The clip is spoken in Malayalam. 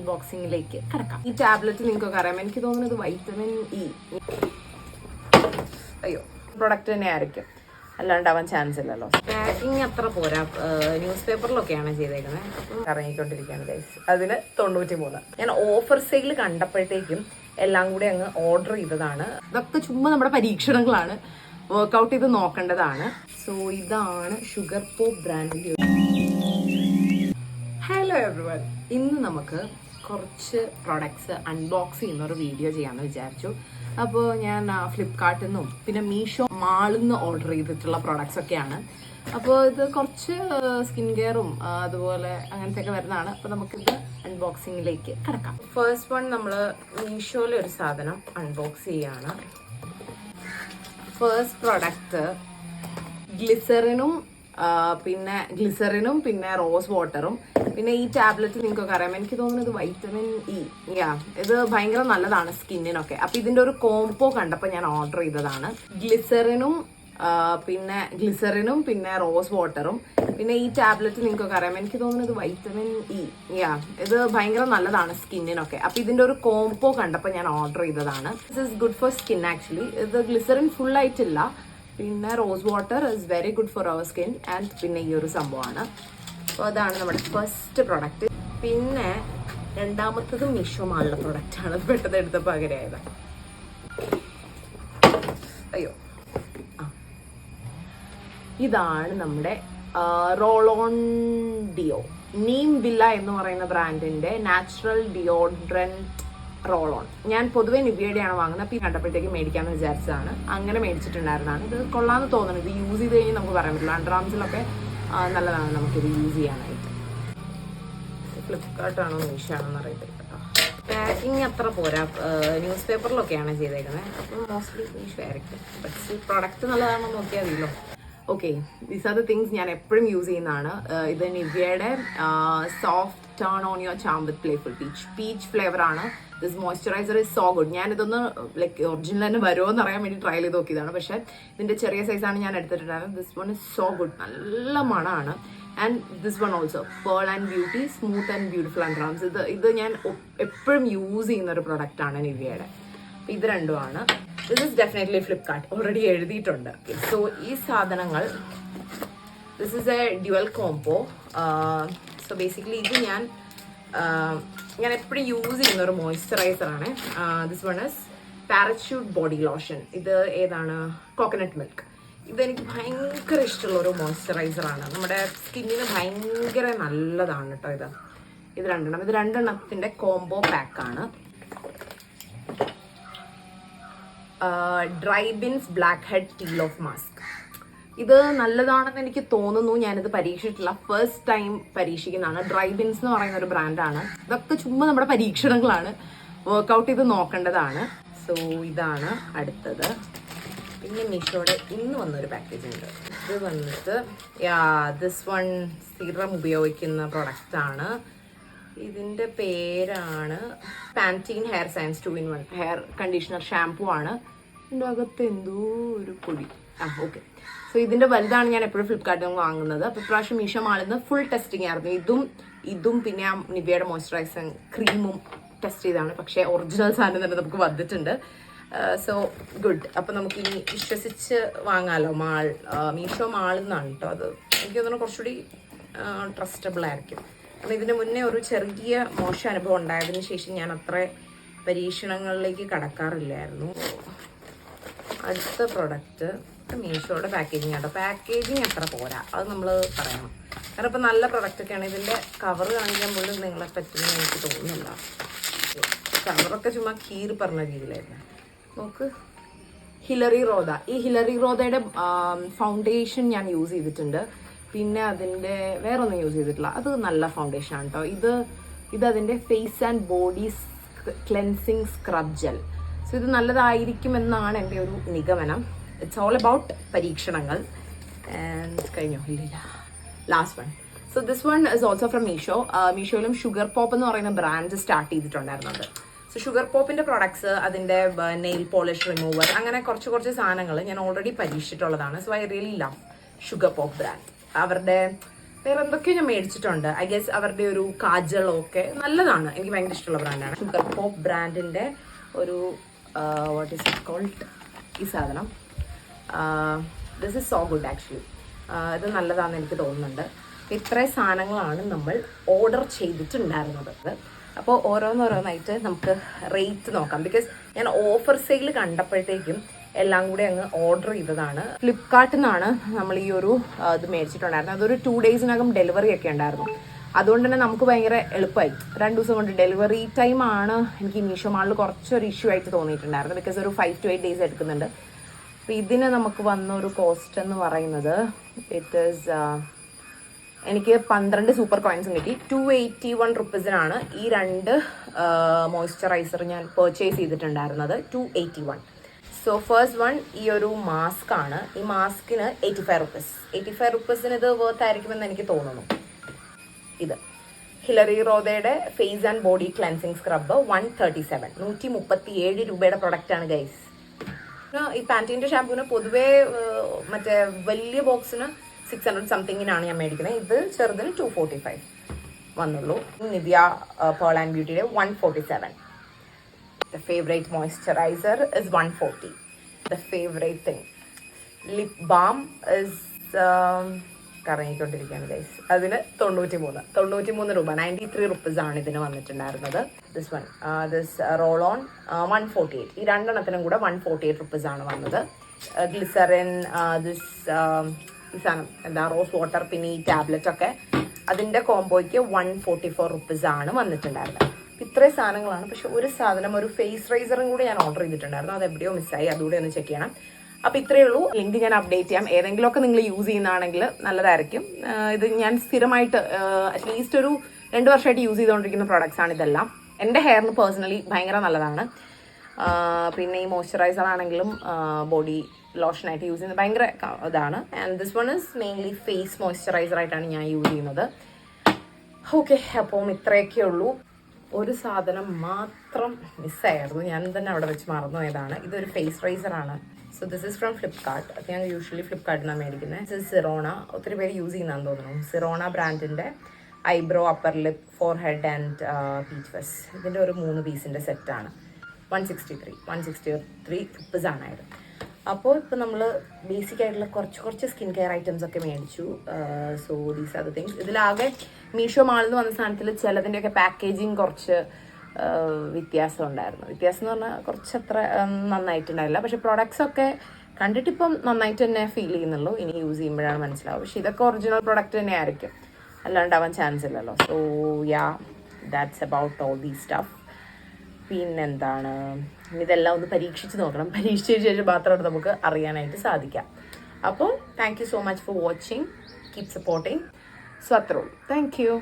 അൺബോക്സിംഗിലേക്ക് കിടക്കാം. ഈ ടാബ്ലറ്റ് നിങ്ങൾക്കൊക്കെ അറിയാം, എനിക്ക് തോന്നുന്നത് വൈറ്റമിൻ ഇ പ്രൊഡക്റ്റ് തന്നെ ആയിരിക്കും, അല്ലാണ്ടാവാൻ ചാൻസ് ഇല്ലല്ലോ. പാക്കിങ് അത്ര പോരാ, ന്യൂസ് പേപ്പറിലൊക്കെയാണ് ചെയ്തേക്കുന്നത്. അപ്പം ഇറങ്ങിക്കൊണ്ടിരിക്കുകയാണ് ഗൈസ്. അതിന് 93. ഞാൻ ഓഫർ സെയിൽ കണ്ടപ്പോഴത്തേക്കും എല്ലാം കൂടി അങ്ങ് ഓർഡർ ചെയ്തതാണ്. ഇതൊക്കെ ചുമ്മാ നമ്മുടെ പരീക്ഷണങ്ങളാണ്, വർക്ക്ഔട്ട് ചെയ്ത് നോക്കേണ്ടതാണ്. സോ ഇതാണ് ഷുഗർ പോപ്പ് ബ്രാൻഡിൻ്റെ. ഹലോ എവ്രിവൺ, ഇന്ന് നമുക്ക് കുറച്ച് പ്രൊഡക്ട്സ് അൺബോക്സ് ചെയ്യുന്ന ഒരു വീഡിയോ ചെയ്യാമെന്ന് വിചാരിച്ചു. അപ്പോൾ ഞാൻ ഫ്ലിപ്കാർട്ടിൽ നിന്നും പിന്നെ മീഷോ മാളിൽ നിന്ന് ഓർഡർ ചെയ്തിട്ടുള്ള പ്രൊഡക്ട്സ് ഒക്കെയാണ്. അപ്പോൾ ഇത് കുറച്ച് സ്കിൻ കെയറും അതുപോലെ അങ്ങനത്തെയൊക്കെ വരുന്നതാണ്. അപ്പോൾ നമുക്കിത് അൺബോക്സിങ്ങിലേക്ക് കിടക്കാം. ഫസ്റ്റ് വൺ നമ്മൾ മീഷോയിലെ ഒരു സാധനം അൺബോക്സ് ചെയ്യാണ്. ഫസ്റ്റ് പ്രൊഡക്റ്റ് ഗ്ലിസറിനും പിന്നെ റോസ് വാട്ടറും പിന്നെ ഈ ടാബ്ലറ്റ് നിങ്ങൾക്കൊക്കെ അറിയാം, എനിക്ക് തോന്നുന്നത് വൈറ്റമിൻ ഇ. ഇത് ഭയങ്കര നല്ലതാണ് സ്കിന്നിനൊക്കെ. അപ്പൊ ഇതിന്റെ ഒരു കോംബോ കണ്ടപ്പോൾ ഞാൻ ഓർഡർ ചെയ്തതാണ്. ഗ്ലിസറിനും പിന്നെ റോസ് വാട്ടറും പിന്നെ ഈ ടാബ്ലറ്റ് നിങ്ങൾക്കൊക്കെ അറിയാം, എനിക്ക് തോന്നുന്നത് വൈറ്റമിൻ ഇ. ഇത് ഭയങ്കര നല്ലതാണ് സ്കിന്നിനൊക്കെ. അപ്പൊ ഇതിന്റെ ഒരു കോംബോ കണ്ടപ്പോൾ ഞാൻ ഓർഡർ ചെയ്തതാണ്. This is good for skin actually. ഇത് ഗ്ലിസറിൻ ഫുൾ ആയിട്ടില്ല, പിന്നെ rose water is very good for our skin and പിന്നെ ഈ ഒരു സംഭവമാണ്. അപ്പോൾ അതാണ് നമ്മുടെ ഫസ്റ്റ് പ്രൊഡക്റ്റ്. പിന്നെ രണ്ടാമത്തത് മീഷോ മാളിലെ പ്രൊഡക്റ്റാണ്. അത് പെട്ടെന്ന് എടുത്തപ്പോൾ പകരമായത്. ഇതാണ് നമ്മുടെ roll on deo, Neem Villa എന്ന് പറയുന്ന ബ്രാൻഡിന്റെ നാച്ചുറൽ ഡിയോഡ്രന്റ് റോൾ ഓൺ. ഞാൻ പൊതുവെ നിവ്യയുടെയാണ് വാങ്ങുന്നത്. അപ്പോൾ ഈ കണ്ടപ്പോഴത്തേക്ക് മേടിക്കാമെന്ന് വിചാരിച്ചതാണ്. അങ്ങനെ മേടിച്ചിട്ടുണ്ടായിരുന്നതാണ്. ഇത് കൊള്ളാമെന്ന് തോന്നുന്നത്. ഇത് യൂസ് ചെയ്ത് കഴിഞ്ഞാൽ നമുക്ക് പറയാൻ പറ്റില്ല. അണ്ടർ ആംസിലൊക്കെ നല്ലതാണ് നമുക്കിത് യൂസ് ചെയ്യാനായിട്ട്. ഫ്ലിപ്കാർട്ടാണോ മീഷോ ആണോ അറിയത്തില്ല കേട്ടോ. പാക്കിങ് അത്ര പോരാ, ന്യൂസ് പേപ്പറിലൊക്കെയാണ് ചെയ്തേക്കുന്നത്. അപ്പോൾ മോസ്റ്റ്ലി മീഷോ ആയിരിക്കും. പക്ഷേ പ്രൊഡക്റ്റ് നല്ലതാണോ നോക്കിയാൽ മതിയല്ലോ. Okay, these are the things ഞാൻ എപ്പോഴും യൂസ് ചെയ്യുന്നതാണ്. ഇത് നിവ്യയുടെ soft turn on your charm with playful peach flavour ആണ്. This moisturiser is so good. ഞാനിതൊന്ന് ലൈക്ക് ഒറിജിനൽ തന്നെ വരുമോ എന്ന് അറിയാൻ വേണ്ടി ട്രൈ ചെയ്ത് നോക്കിയതാണ്. പക്ഷേ ഇതിൻ്റെ ചെറിയ സൈസാണ് ഞാൻ എടുത്തിട്ടുണ്ടായിരുന്നത്. This one is so good, നല്ല മണമാണ്. And this one also pearl and beauty smooth and beautiful and drams. ഇത് ഞാൻ എപ്പോഴും യൂസ് ചെയ്യുന്ന ഒരു പ്രൊഡക്റ്റാണ് നിവ്യയുടെ. ഇത് രണ്ടുമാണ്. This is definitely Flipkart, already എഴുതിയിട്ടുണ്ട്. സോ ഈ സാധനങ്ങൾ, this is a dual combo. So basically ഇത് ഞാൻ എപ്പോഴും യൂസ് ചെയ്യുന്ന ഒരു മോയ്സ്ചറൈസറാണ്. This one is Parachute body lotion. ഇത് ഏതാണ്? Coconut milk. ഇതെനിക്ക് ഭയങ്കര ഇഷ്ടമുള്ള ഒരു മോയ്സ്ചറൈസറാണ്. നമ്മുടെ സ്കിന്നിന് ഭയങ്കര നല്ലതാണ് കേട്ടോ. ഇത് രണ്ടെണ്ണത്തിൻ്റെ കോംബോ പാക്കാണ്. Dry bins blackhead peel off mask. ഇത് നല്ലതാണെന്ന് എനിക്ക് തോന്നുന്നു. ഞാനിത് പരീക്ഷിച്ചിട്ടില്ല, ഫസ്റ്റ് ടൈം പരീക്ഷിക്കുന്നതാണ്. ഡ്രൈ ബിൻസ് എന്ന് പറയുന്ന ഒരു ബ്രാൻഡാണ്. ഇതൊക്കെ ചുമ്മാ നമ്മുടെ പരീക്ഷണങ്ങളാണ്, വർക്ക്ഔട്ട് ചെയ്ത് നോക്കേണ്ടതാണ്. സോ ഇതാണ് അടുത്തത്. പിന്നെ മീഷോയുടെ ഇന്ന് വന്നൊരു പാക്കേജ് ഉണ്ട്. ഇത് വന്നിട്ട് ദിസ് വൺ സിറം ഉപയോഗിക്കുന്ന പ്രൊഡക്റ്റാണ്. ഇതിൻ്റെ പേരാണ് പാൻറ്റീൻ hair science 2-in-1 hair conditioner shampoo ആണ്. ഇതിൻ്റെ അകത്ത് എന്തോ ഒരു പൊടി. ഓക്കെ. സോ ഇതിൻ്റെ വലുതാണ് ഞാൻ എപ്പോഴും ഫ്ലിപ്കാർട്ടിൽ നിന്ന് വാങ്ങുന്നത്. അപ്പോൾ ഇപ്രാവശ്യം മീഷോ മാളിൽ നിന്ന് ഫുൾ ടെസ്റ്റിംഗ് ആയിരുന്നു. ഇതും പിന്നെ ആ നിവ്യയുടെ മോയ്സ്ചറൈസിങ് ക്രീമും ടെസ്റ്റ് ചെയ്താണ്. പക്ഷേ ഒറിജിനൽ സാധനം തന്നെ നമുക്ക് വന്നിട്ടുണ്ട്. So good. അപ്പോൾ നമുക്കിനി വിശ്വസിച്ച് വാങ്ങാമല്ലോ. മീഷോ മാളിൽ നിന്നാണ് കേട്ടോ. അത് എനിക്ക് തോന്നുന്നു കുറച്ചുകൂടി ട്രസ്റ്റബിൾ ആയിരിക്കും. കാരണം ഇതിന് മുന്നേ ഒരു ചെറിയ മോശം അനുഭവം ഉണ്ടായതിനു ശേഷം ഞാൻ അത്ര പരീക്ഷണങ്ങളിലേക്ക് കടക്കാറില്ലായിരുന്നു. അടുത്ത പ്രൊഡക്റ്റ് മീഷോയുടെ പാക്കേജിങ് ആട്ടോ. പാക്കേജിങ് അത്ര പോരാ, അത് നമ്മൾ പറയണം. കാരണം ഇപ്പം നല്ല പ്രൊഡക്റ്റൊക്കെയാണ്. ഇതിൻ്റെ കവർ കാണിക്കാൻ പോലും നിങ്ങളെ പറ്റുമെന്ന് എനിക്ക് തോന്നുന്നില്ല. കവറൊക്കെ ചുമ്മാ കീറി പറഞ്ഞ രീതിയിലായിരുന്നു. നോക്ക്, ഹിലറി റോദ. ഈ ഹിലറി റോദയുടെ ഫൗണ്ടേഷൻ ഞാൻ യൂസ് ചെയ്തിട്ടുണ്ട്. പിന്നെ അതിൻ്റെ വേറൊന്നും യൂസ് ചെയ്തിട്ടില്ല. അത് നല്ല ഫൗണ്ടേഷൻ ആണ് കേട്ടോ. ഇത് അതിൻ്റെ face and body cleansing scrub gel. So ഇത് നല്ലതായിരിക്കുമെന്നാണ് എൻ്റെ ഒരു നിഗമനം. ഇറ്റ്സ് ഓൾ അബൌട്ട് പരീക്ഷണങ്ങൾ. ആൻഡ് കഴിഞ്ഞോ? ഇല്ല, last one. So this one is also from Meesho. മീഷോയിലും ഷുഗർ പോപ്പ് എന്ന് പറയുന്ന ബ്രാൻഡ് സ്റ്റാർട്ട് ചെയ്തിട്ടുണ്ടായിരുന്നുണ്ട്. സോ ഷുഗർ പോപ്പിൻ്റെ പ്രൊഡക്ട്സ്, അതിൻ്റെ നെയിൽ പോളിഷ് റിമൂവർ, അങ്ങനെ കുറച്ച് സാധനങ്ങൾ ഞാൻ ഓൾറെഡി പരീക്ഷിച്ചിട്ടുള്ളതാണ്. So I really love Sugar Pop brand. അവരുടെ വേറെ എന്തൊക്കെയോ ഞാൻ മേടിച്ചിട്ടുണ്ട്. ഐ ഗെസ് അവരുടെ ഒരു കാജളോ ഒക്കെ നല്ലതാണ്, എനിക്ക് ഭയങ്കര ഇഷ്ടമുള്ള ബ്രാൻഡാണ്. ഷുഗർ പോപ്പ് ബ്രാൻഡിൻ്റെ ഒരു വാട്ട് ഈസ് ഇറ്റ് കോൾഡ്, ഈ സാധനം this is so good actually. ഇത് നല്ലതാണെന്ന് എനിക്ക് തോന്നുന്നുണ്ട്. ഇത്രയും സാധനങ്ങളാണ് നമ്മൾ ഓർഡർ ചെയ്തിട്ടുണ്ടായിരുന്നത്. അപ്പോൾ ഓരോന്നോരോന്നായിട്ട് നമുക്ക് റേറ്റ് നോക്കാം. ബിക്കോസ് ഞാൻ ഓഫർ സെയിൽ കണ്ടപ്പോഴത്തേക്കും എല്ലാം കൂടി അങ്ങ് ഓർഡർ ചെയ്തതാണ്. ഫ്ലിപ്കാർട്ടിൽ നിന്നാണ് നമ്മൾ ഈ ഒരു ഇത് മേടിച്ചിട്ടുണ്ടായിരുന്നത്. അതൊരു 2 ഡേയ്സിനകം ഡെലിവറി ഒക്കെ ഉണ്ടായിരുന്നു. അതുകൊണ്ട് തന്നെ നമുക്ക് ഭയങ്കര എളുപ്പമായി. 2 ദിവസം കൊണ്ട് ഡെലിവറി ടൈമാണ് എനിക്ക് മീഷോ മാളിൽ കുറച്ചൊരു ഇഷ്യൂ ആയിട്ട് തോന്നിയിട്ടുണ്ടായിരുന്നു. ബിക്കോസ് ഒരു 5 to 8 ഡേയ്സ് എടുക്കുന്നുണ്ട്. അപ്പോൾ ഇതിന് നമുക്ക് വന്ന ഒരു കോസ്റ്റ് എന്ന് പറയുന്നത് ഇറ്റ് ഈസ് എനിക്ക് 12 സൂപ്പർ കോയിൻസും കിട്ടി. 281 റുപ്പീസിനാണ് ഈ 2 മോയ്സ്ചറൈസർ ഞാൻ പർച്ചേസ് ചെയ്തിട്ടുണ്ടായിരുന്നത്. 281. സോ ഫസ്റ്റ് വൺ ഈ ഒരു മാസ്ക് ആണ്. ഈ മാസ്കിന് 85 റുപ്പീസ്. 85 റുപ്പീസിന് ഇത് വർത്ത് ആയിരിക്കുമെന്ന് എനിക്ക് തോന്നുന്നു. ഇത് ഹിലറി റോദയുടെ face and body cleansing scrub 137, 137 രൂപയുടെ പ്രൊഡക്റ്റ് ആണ് ഗൈസ്. ഈ പാൻറ്റീൻ്റെ ഷാമ്പൂവിന് പൊതുവേ മറ്റേ വലിയ ബോക്സിന് 600 സംതിങ്ങിനാണ് ഞാൻ മേടിക്കുന്നത്. ഇത് ചെറുതിന് 245 വന്നുള്ളൂ. നിവ്യ പേൾ ആൻഡ് ബ്യൂട്ടിയുടെ 147. The favorite moisturizer is 140. The favorite thing, lip balm is കറങ്ങിക്കൊണ്ടിരിക്കുകയാണ് ഗൈസ്. അതിന് 93 രൂപ, 93 റുപ്പീസ് ആണ് ഇതിന് വന്നിട്ടുണ്ടായിരുന്നത്. This roll on 148. ഈ 2 എണ്ണത്തിനും കൂടെ 148 റുപ്പീസ് ആണ് വന്നത്. ഗ്ലിസറിൻ, ദിസ് ഈ സാധനം എന്താ റോസ് വാട്ടർ, പിന്നെ ഈ ടാബ്ലറ്റ് ഒക്കെ അതിൻ്റെ കോംബോയ്ക്ക് 144 റുപ്പീസ് ആണ് വന്നിട്ടുണ്ടായിരുന്നത്. ഇത്രയും സാധനങ്ങളാണ്. പക്ഷെ ഒരു സാധനം, ഒരു ഫേസ് റൈസറും കൂടി ഞാൻ ഓർഡർ ചെയ്തിട്ടുണ്ടായിരുന്നു. അത് എവിടെയോ മിസ്സായി, അതുകൂടെ ഒന്ന് ചെക്ക് ചെയ്യണം. അപ്പോൾ ഇത്രയേ ഉള്ളൂ. ലിങ്ക് ഞാൻ അപ്ഡേറ്റ് ചെയ്യാം. ഏതെങ്കിലുമൊക്കെ നിങ്ങൾ യൂസ് ചെയ്യുന്നതാണെങ്കിൽ നല്ലതായിരിക്കും. ഇത് ഞാൻ സ്ഥിരമായിട്ട് അറ്റ്ലീസ്റ്റ് ഒരു 2 വർഷമായിട്ട് യൂസ് ചെയ്തുകൊണ്ടിരിക്കുന്ന പ്രോഡക്റ്റ്സ് ആണ് ഇതെല്ലാം. എൻ്റെ ഹെയറിന് പേഴ്സണലി ഭയങ്കര നല്ലതാണ്. പിന്നെ ഈ മോയ്സ്ചറൈസർ ആണെങ്കിലും ബോഡി ലോഷനായിട്ട് യൂസ് ചെയ്യുന്നത് ഭയങ്കര ഇതാണ്. And this one is mainly face moisturiser ആയിട്ടാണ് ഞാൻ യൂസ് ചെയ്യുന്നത്. ഓക്കെ, അപ്പം ഇത്രയൊക്കെ ഉള്ളൂ. ഒരു സാധനം മാത്രം മിസ്സായിരുന്നു, ഞാൻ തന്നെ അവിടെ വെച്ച് മറന്നുപോയതാണ്. ഇതൊരു ഫേസ് റൈസറാണ്. So this is from Flipkart. അത് ഞാൻ യൂഷ്വലി ഫ്ലിപ്കാർട്ടിനാണ് മേടിക്കുന്നത്. This is Sirona. ഒത്തിരി പേര് യൂസ് ചെയ്യുന്നതെന്ന് തോന്നുന്നു. സിറോണ ബ്രാൻഡിൻ്റെ eyebrow, upper lip, forehead and peach fuzz. ഇതിൻ്റെ ഒരു 3 പീസിൻ്റെ സെറ്റാണ്. 163 റുപ്പീസ് ആണായത്. അപ്പോൾ ഇപ്പോൾ നമ്മൾ ബേസിക് ആയിട്ടുള്ള കുറച്ച് സ്കിൻ കെയർ ഐറ്റംസ് ഒക്കെ മേടിച്ചു. So these are the things. ഇതിലാകെ മീഷോ മാളിൽ നിന്ന് വന്ന സാധനത്തിൽ ചിലതിൻ്റെയൊക്കെ പാക്കേജിങ് കുറച്ച് വ്യത്യാസം ഉണ്ടായിരുന്നു. വ്യത്യാസം എന്ന് പറഞ്ഞാൽ കുറച്ചത്ര നന്നായിട്ടുണ്ടായില്ല. പക്ഷെ പ്രൊഡക്ട്സ് ഒക്കെ കണ്ടിട്ടിപ്പം നന്നായിട്ട് തന്നെ ഫീൽ ചെയ്യുന്നുള്ളൂ. ഇനി യൂസ് ചെയ്യുമ്പോഴാണ് മനസ്സിലാവും. പക്ഷെ ഇതൊക്കെ ഒറിജിനൽ പ്രൊഡക്റ്റ് തന്നെ ആയിരിക്കും, അല്ലാണ്ടാവാൻ ചാൻസ് ഇല്ലല്ലോ. So yeah, that's about all ദീ സ്റ്റഫ്. പിന്നെന്താണ്, ഇതെല്ലാം ഒന്ന് പരീക്ഷിച്ച് നോക്കണം. പരീക്ഷിച്ചതിന് ശേഷം മാത്രമാണ് നമുക്ക് അറിയാനായിട്ട് സാധിക്കാം. അപ്പോൾ thank you so much for watching. Keep supporting. So അത്രേ ഉള്ളൂ. Thank you.